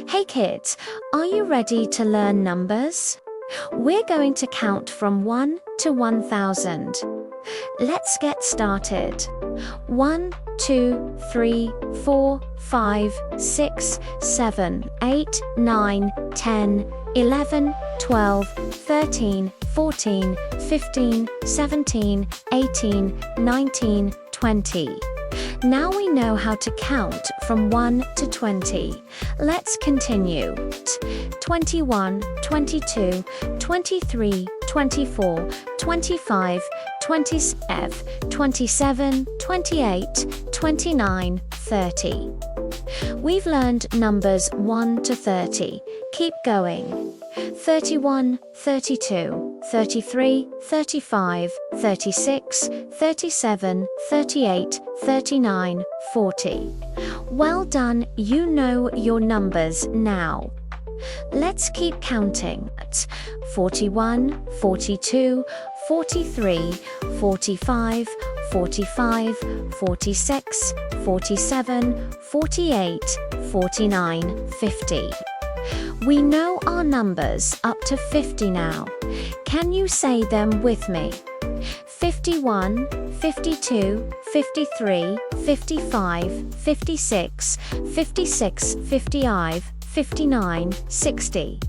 Hey kids, are you ready to learn numbers? We're going to count from 1 to 1000. Let's get started. 1, 2, 3, 4, 5, 6, 7, 8, 9, 10, 11, 12, 13, 14, 15, 17, 18, 19, 20. Now we know how to count from 1 to 20. Let's continue. 21, 22, 23, 24, 25, 27, 28, 29, 30. We've learned numbers 1 to 30. Keep going. 31, 32, 33, 35, 36, 37, 38, 39, 40. Well done, you know your numbers now. Let's keep counting. 41, 42, 43, 45, 45, 46, 47, 48, 49, 50. We know our numbers up to 50 now. Can you say them with me? 51, 52, 53, 55, 56, 56, 55, 59, 60.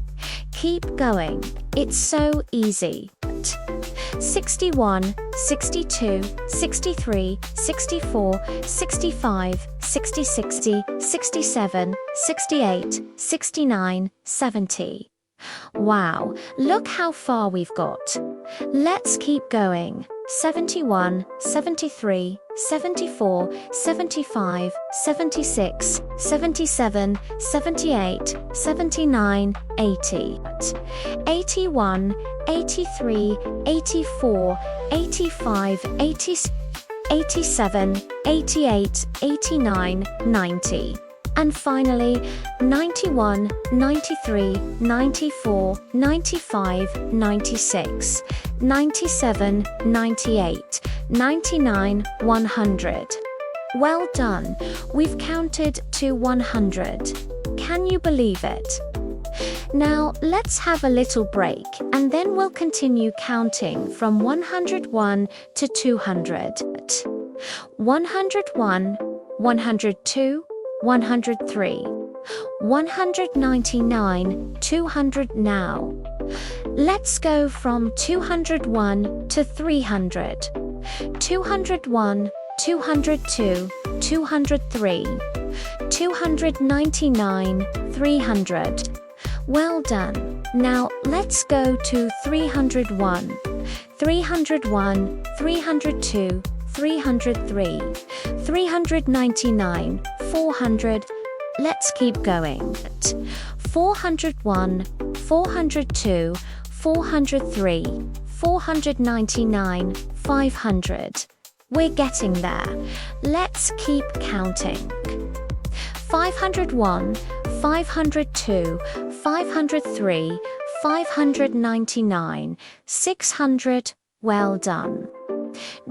Keep going. It's so easy. 61, 62, 63, 64, 65, 60, 67, 68, 69, 70. Wow, look how far we've got. Let's keep going. 71, 73, 74, 75, 76, 77, 78, 79, 80. 81, 83, 84, 85, 87, 88, 89, 90. And finally, 91, 93, 94, 95, 96, 97, 98, 99, 100. Well done, we've counted to 100. Can you believe it? Now, let's have a little break, and then we'll continue counting from 101 to 200. 101, 102, 103, 199, 200 now. Let's go from 201 to 300. 201, 202, 203, 299, 300. Well done. Now let's go to 301. 301, 302, 303, 399, 400. Let's keep going. 401, 402, 403, 499, 500. We're getting there. Let's keep counting. 501, 502, 503, 599, 600. Well done.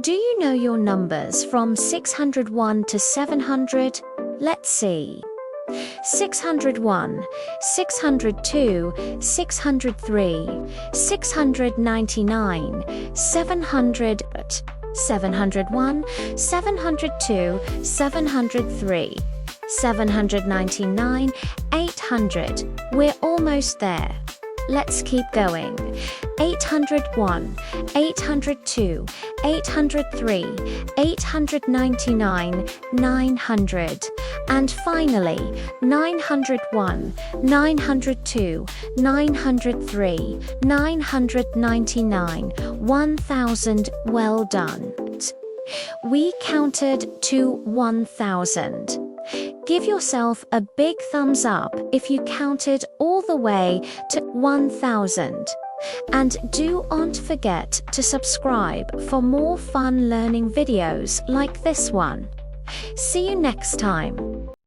Do you know your numbers from 601 to 700? Let's see. 601, 602, 603, 699, 700, 701, 702, 703, 799, 800. We're almost there. Let's keep going. 801, 802, 803, 899, 900. And finally, 901, 902, 903, 999, 1000. Well done. We counted to 1000. Give yourself a big thumbs up if you counted all the way to 1000. And don't forget to subscribe for more fun learning videos like this one. See you next time.